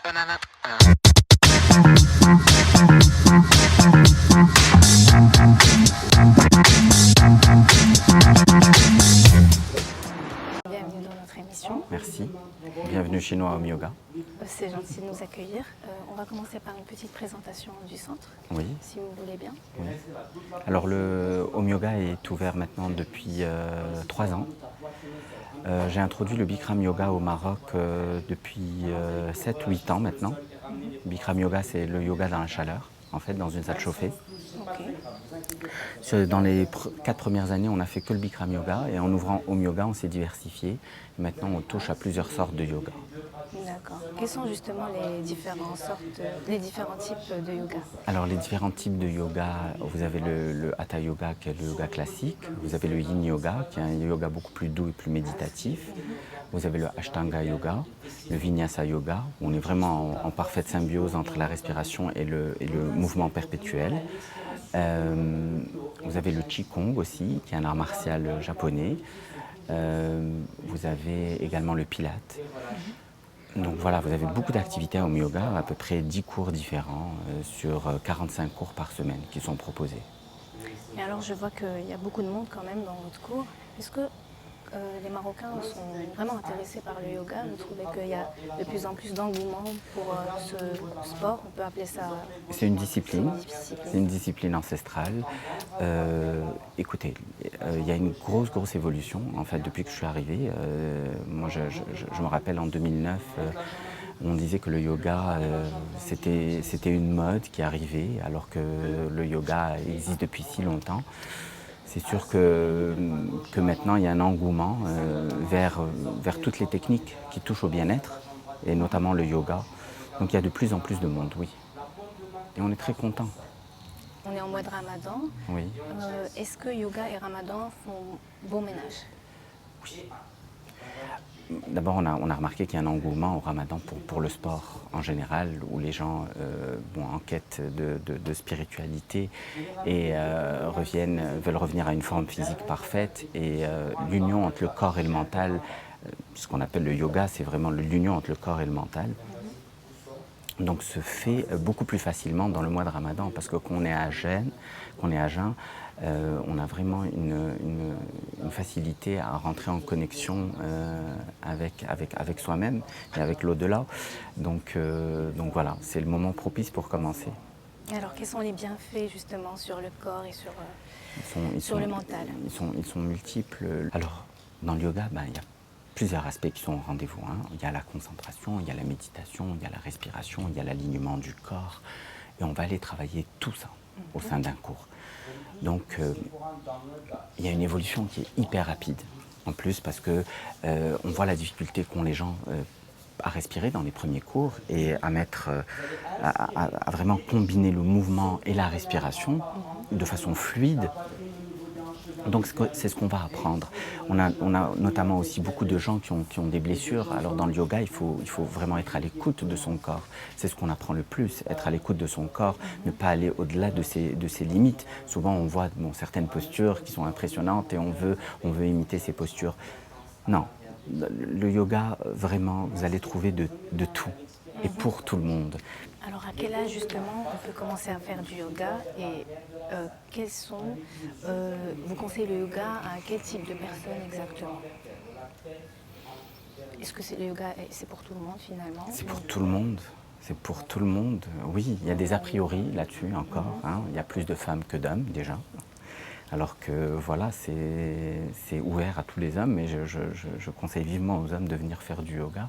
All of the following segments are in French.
Bienvenue dans notre émission. Merci. Bienvenue chez nous à Home Yoga. C'est gentil de nous accueillir. On va commencer par une petite présentation du centre, Oui. si vous voulez bien. Oui. Alors le Home Yoga est ouvert maintenant depuis 3 ans. J'ai introduit le Bikram Yoga au Maroc depuis 7 ou 8 ans maintenant. Bikram Yoga, c'est le yoga dans la chaleur, en fait, dans une salle chauffée. Ok. Dans les 4 premières années, on n'a fait que le Bikram Yoga et en ouvrant Home Yoga, on s'est diversifié. Maintenant, on touche à plusieurs sortes de yoga. D'accord. Quels sont justement les différents types de yoga? Alors les différents types de yoga, vous avez le Hatha Yoga qui est le yoga classique, vous avez le Yin Yoga qui est un yoga beaucoup plus doux et plus méditatif, vous avez le Ashtanga Yoga, le Vinyasa Yoga, où on est vraiment en parfaite symbiose entre la respiration et le mouvement perpétuel. Vous avez le Qigong aussi, qui est un art martial japonais. Vous avez également le Pilate. Donc voilà, vous avez beaucoup d'activités à Home Yoga, à peu près 10 cours différents sur 45 cours par semaine qui sont proposés. Et alors, je vois qu'il y a beaucoup de monde quand même dans votre cours. Est-ce que les Marocains sont vraiment intéressés par le yoga? Vous trouvez qu'il y a de plus en plus d'engouement pour ce sport? On peut appeler ça... C'est une discipline, c'est une discipline ancestrale. Écoutez, il y a une grosse évolution en fait depuis que je suis arrivé. Moi, je me rappelle en 2009, on disait que le yoga, c'était une mode qui arrivait, alors que le yoga existe depuis si longtemps. C'est sûr que maintenant, il y a un engouement vers toutes les techniques qui touchent au bien-être, et notamment le yoga. Donc il y a de plus en plus de monde, oui. Et on est très contents. On est en mois de Ramadan. Oui. Est-ce que yoga et Ramadan font bon ménage? Oui. D'abord, on a remarqué qu'il y a un engouement au Ramadan pour le sport en général, où les gens en quête de spiritualité et veulent revenir à une forme physique parfaite. Et l'union entre le corps et le mental, ce qu'on appelle le yoga, c'est vraiment l'union entre le corps et le mental. Donc se fait beaucoup plus facilement dans le mois de Ramadan, parce que quand on est à jeun, on a vraiment une facilité à rentrer en connexion avec soi-même et avec l'au-delà. Donc voilà, c'est le moment propice pour commencer. Alors, quels sont les bienfaits justement sur le corps et sur le mental? Ils sont multiples. Alors, dans le yoga, il y a plusieurs aspects qui sont au rendez-vous. Il y a la concentration, il y a la méditation, il y a la respiration, il y a l'alignement du corps. Et on va aller travailler tout ça au sein d'un cours. Donc, il y a une évolution qui est hyper rapide. En plus, parce que on voit la difficulté qu'ont les gens à respirer dans les premiers cours et à vraiment combiner le mouvement et la respiration de façon fluide. Donc c'est ce qu'on va apprendre. On a notamment aussi beaucoup de gens qui ont des blessures. Alors dans le yoga, il faut vraiment être à l'écoute de son corps. C'est ce qu'on apprend le plus, être à l'écoute de son corps, ne pas aller au-delà de ses limites. Souvent on voit certaines postures qui sont impressionnantes et on veut imiter ces postures. Non, le yoga, vraiment, vous allez trouver de tout et pour tout le monde. Alors, à quel âge, justement, on peut commencer à faire du yoga et vous conseillez le yoga à quel type de personnes exactement? Est-ce que le yoga, c'est pour tout le monde, finalement? C'est pour tout le monde. C'est pour tout le monde. Oui, il y a des a priori là-dessus encore. Il y a plus de femmes que d'hommes, déjà. Alors que, voilà, c'est ouvert à tous les hommes, mais je conseille vivement aux hommes de venir faire du yoga.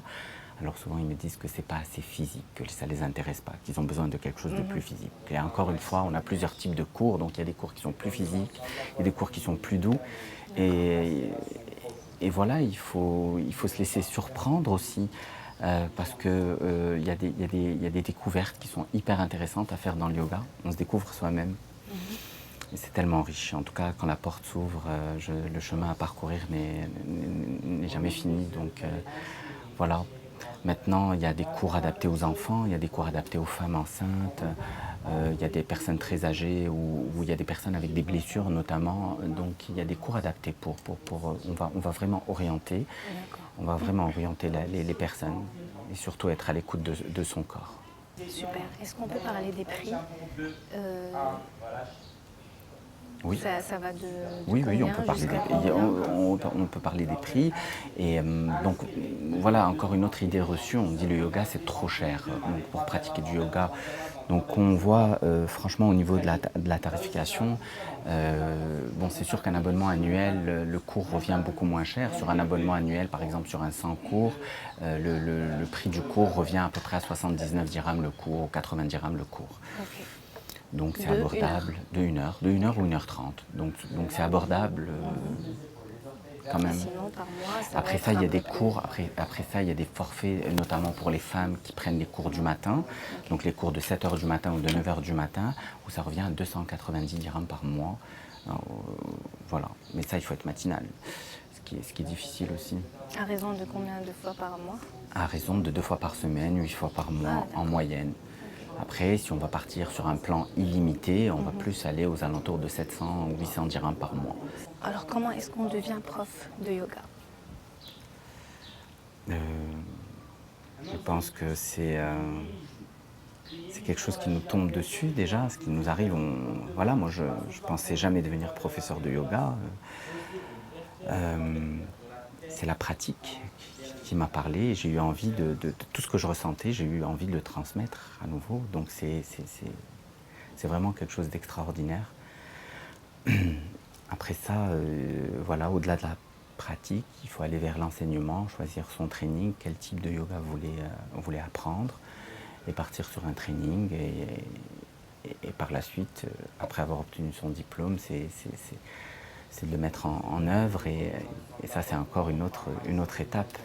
Alors souvent, ils me disent que c'est pas assez physique, que ça les intéresse pas, qu'ils ont besoin de quelque chose de plus physique. Et encore une fois, on a plusieurs types de cours, donc il y a des cours qui sont plus physiques, il y a des cours qui sont plus doux. Et voilà, il faut se laisser surprendre aussi, parce que il y a des découvertes qui sont hyper intéressantes à faire dans le yoga. On se découvre soi-même. Et c'est tellement riche. En tout cas, quand la porte s'ouvre, le chemin à parcourir n'est jamais fini. Donc voilà. Maintenant, il y a des cours adaptés aux enfants, il y a des cours adaptés aux femmes enceintes, il y a des personnes très âgées ou il y a des personnes avec des blessures notamment. Donc il y a des cours adaptés on va vraiment orienter les personnes. et surtout être à l'écoute de son corps. Super. Est-ce qu'on peut parler des prix? Oui. Ça va de Oui, oui, on combien peut parler jusqu'à des, combien? on peut parler des prix. Et donc, voilà, encore une autre idée reçue, on dit le yoga, c'est trop cher pour pratiquer du yoga. Donc, on voit, franchement, au niveau de la tarification, bon, c'est sûr qu'un abonnement annuel, le cours revient beaucoup moins cher. Sur un abonnement annuel, par exemple, sur un 100 cours, le prix du cours revient à peu près à 79 dirhams le cours, ou 80 dirhams le cours. Ok. Donc c'est De abordable, de 1 heure ou 1h30. Donc c'est abordable quand même. Sinon, par mois, ça va Après être ça, il y a à peu des près. cours, après ça, il y a des forfaits, notamment pour les femmes qui prennent les cours du matin. Donc les cours de 7h du matin ou de 9h du matin, où ça revient à 290 dirhams par mois. Voilà, mais ça, il faut être matinal, ce qui est difficile aussi. À raison de combien de fois par mois? À raison de 2 fois par semaine, 8 fois par mois en moyenne. Après, si on va partir sur un plan illimité, on va plus aller aux alentours de 700 ou 800 dirhams par mois. Alors, comment est-ce qu'on devient prof de yoga? Je pense que c'est quelque chose qui nous tombe dessus déjà, ce qui nous arrive. Voilà, moi je pensais jamais devenir professeur de yoga. C'est la pratique qui m'a parlé. J'ai eu envie de tout ce que je ressentais, j'ai eu envie de le transmettre à nouveau. Donc c'est vraiment quelque chose d'extraordinaire. Après ça, voilà, au-delà de la pratique, il faut aller vers l'enseignement, choisir son training, quel type de yoga vous voulez apprendre, et partir sur un training. Et par la suite, après avoir obtenu son diplôme, c'est de le mettre en œuvre. Et ça, c'est encore une autre étape.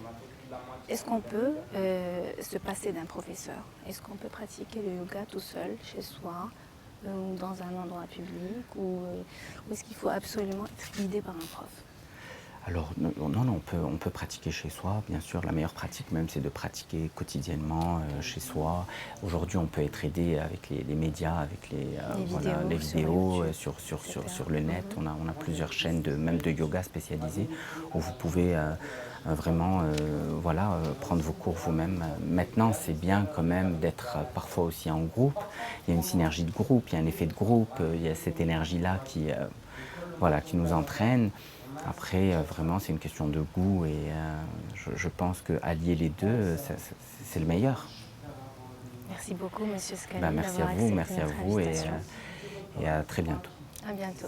Est-ce qu'on peut se passer d'un professeur? Est-ce qu'on peut pratiquer le yoga tout seul, chez soi, ou dans un endroit public, ou est-ce qu'il faut absolument être guidé par un prof? Alors non, on peut pratiquer chez soi. Bien sûr, la meilleure pratique même, c'est de pratiquer quotidiennement chez soi. Aujourd'hui, on peut être aidé avec les médias, avec les vidéos sur le net. On a plusieurs chaînes même de yoga spécialisées où vous pouvez vraiment prendre vos cours vous-même. Maintenant, c'est bien quand même d'être parfois aussi en groupe. Il y a une synergie de groupe, il y a un effet de groupe, il y a cette énergie-là qui nous entraîne. Après, vraiment, c'est une question de goût et je pense qu'allier les deux, c'est le meilleur. Merci beaucoup, Monsieur Scali, Merci à d'avoir vous, accepté notre invitation. et à très bientôt. À bientôt.